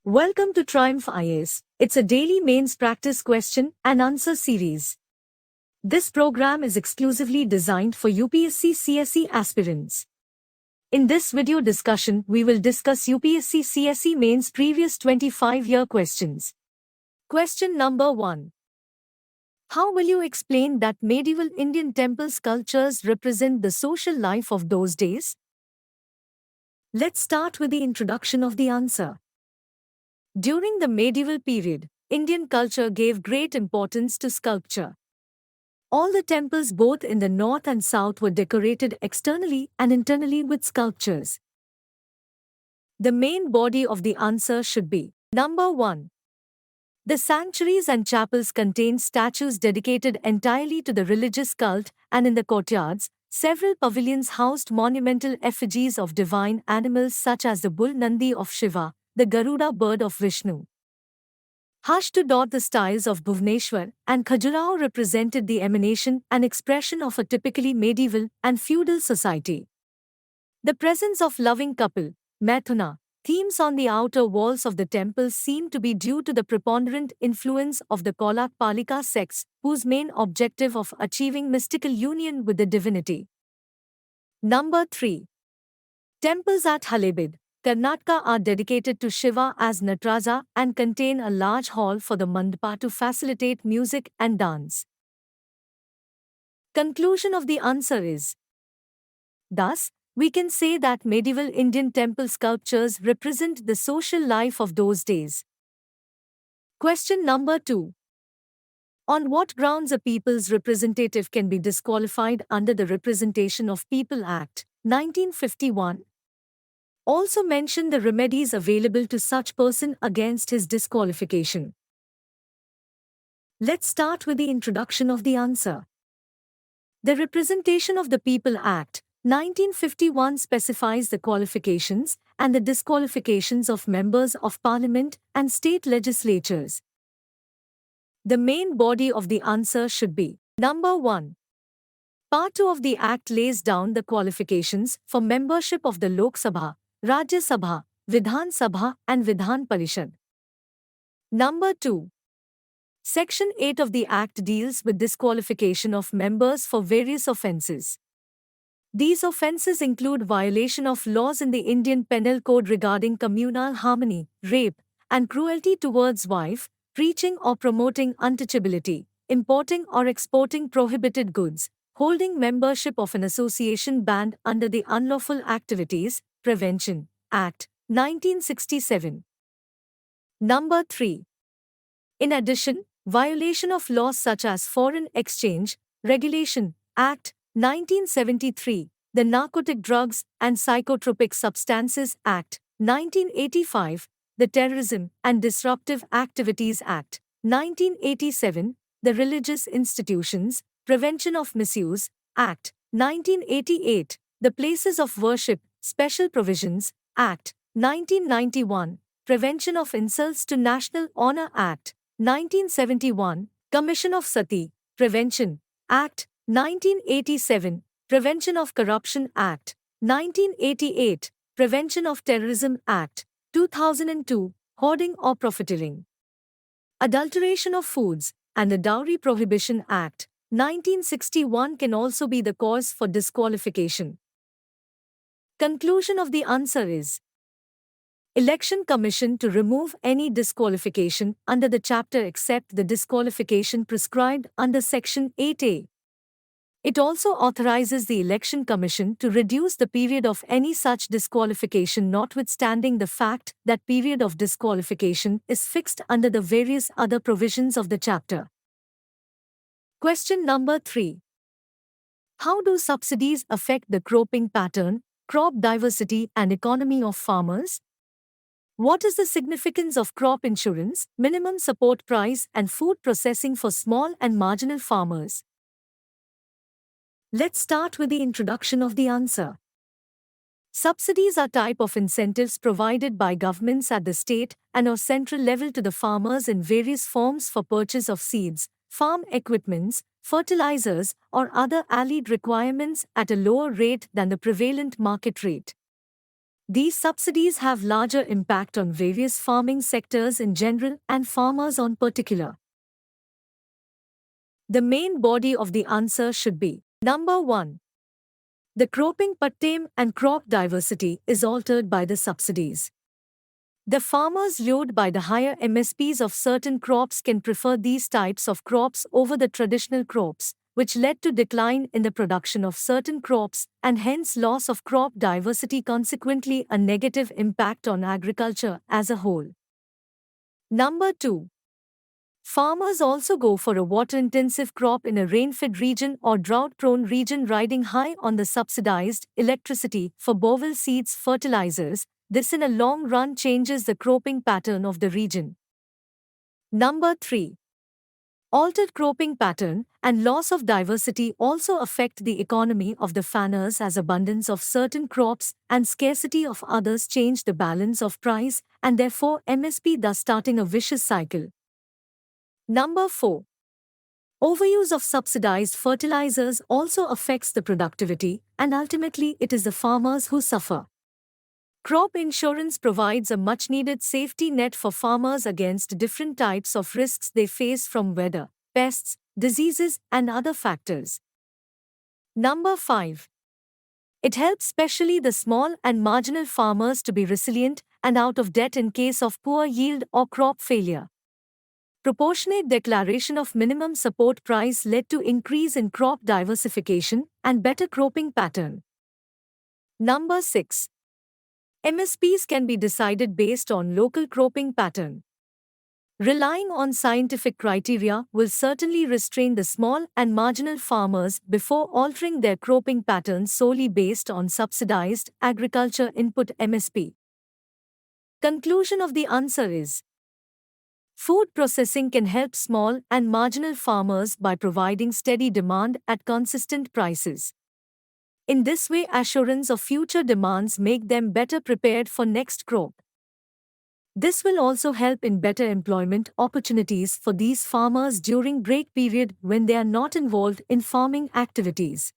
Welcome to Triumph IAS. It's a daily mains practice question and answer series. This program is exclusively designed for UPSC CSE aspirants. In this video discussion, we will discuss UPSC CSE mains previous 25-year questions. Question number 1. How will you explain that medieval Indian temple sculptures represent the social life of those days? Let's start with the introduction of the answer. During the medieval period, Indian culture gave great importance to sculpture. All the temples both in the north and south were decorated externally and internally with sculptures. The main body of the answer should be number 1. The sanctuaries and chapels contained statues dedicated entirely to the religious cult, and in the courtyards, several pavilions housed monumental effigies of divine animals such as the bull Nandi of Shiva, the Garuda bird of Vishnu. Hush to dot the styles of Bhubaneswar and Khajuraho represented the emanation and expression of a typically medieval and feudal society. The presence of loving couple, Maithuna, themes on the outer walls of the temples seem to be due to the preponderant influence of the Kolak Palika sects, whose main objective of achieving mystical union with the divinity. Number 3. Temples at Halebid, Karnataka are dedicated to Shiva as Nataraja and contain a large hall for the mandapa to facilitate music and dance. Conclusion of the answer is: thus, we can say that medieval Indian temple sculptures represent the social life of those days. Question number 2. On what grounds a people's representative can be disqualified under the Representation of People Act, 1951? Also mention the remedies available to such person against his disqualification. Let's start with the introduction of the answer. The Representation of the People Act, 1951 specifies the qualifications and the disqualifications of members of Parliament and state legislatures. The main body of the answer should be number 1. Part 2 of the Act lays down the qualifications for membership of the Lok Sabha, Rajya Sabha, Vidhan Sabha and Vidhan Parishad. Number 2. Section 8 of the Act deals with disqualification of members for various offences. These offences include violation of laws in the Indian Penal Code regarding communal harmony, rape, and cruelty towards wife, preaching or promoting untouchability, importing or exporting prohibited goods, holding membership of an association banned under the Unlawful Activities Prevention Act, 1967. Number 3. In addition, violation of laws such as Foreign Exchange Regulation Act, 1973, the Narcotic Drugs and Psychotropic Substances Act, 1985, the Terrorism and Disruptive Activities Act, 1987, the Religious Institutions Prevention of Misuse Act, 1988, the Places of Worship Special Provisions Act, 1991, Prevention of Insults to National Honour Act, 1971, Commission of Sati Prevention Act, 1987, Prevention of Corruption Act, 1988, Prevention of Terrorism Act, 2002, Hoarding or Profiteering, Adulteration of Foods, and the Dowry Prohibition Act, 1961 can also be the cause for disqualification. Conclusion of the answer is: Election Commission to remove any disqualification under the chapter except the disqualification prescribed under Section 8A. It also authorizes the Election Commission to reduce the period of any such disqualification notwithstanding the fact that period of disqualification is fixed under the various other provisions of the chapter. Question number 3. How do subsidies affect the cropping pattern, crop diversity and economy of farmers? What is the significance of crop insurance, minimum support price and food processing for small and marginal farmers? Let's start with the introduction of the answer. Subsidies are type of incentives provided by governments at the state and/or central level to the farmers in various forms for purchase of seeds, farm equipments, fertilizers, or other allied requirements at a lower rate than the prevalent market rate. These subsidies have larger impact on various farming sectors in general and farmers on particular. The main body of the answer should be number 1. The cropping pattern and crop diversity is altered by the subsidies. The farmers lured by the higher MSPs of certain crops can prefer these types of crops over the traditional crops, which led to decline in the production of certain crops and hence loss of crop diversity, consequently a negative impact on agriculture as a whole. Number 2. Farmers also go for a water-intensive crop in a rain-fed region or drought-prone region riding high on the subsidized electricity for bovine seeds fertilizers. This in a long run changes the cropping pattern of the region. Number 3. Altered cropping pattern and loss of diversity also affect the economy of the farmers, as abundance of certain crops and scarcity of others change the balance of price and therefore MSP, thus starting a vicious cycle. Number 4. Overuse of subsidized fertilizers also affects the productivity, and ultimately it is the farmers who suffer. Crop insurance provides a much-needed safety net for farmers against different types of risks they face from weather, pests, diseases, and other factors. Number 5. It helps especially the small and marginal farmers to be resilient and out of debt in case of poor yield or crop failure. Proportionate declaration of minimum support price led to increase in crop diversification and better cropping pattern. Number 6. MSPs can be decided based on local cropping pattern. Relying on scientific criteria will certainly restrain the small and marginal farmers before altering their cropping patterns solely based on subsidized agriculture input MSP. Conclusion of the answer is: food processing can help small and marginal farmers by providing steady demand at consistent prices. In this way, assurance of future demands make them better prepared for next crop. This will also help in better employment opportunities for these farmers during break period when they are not involved in farming activities.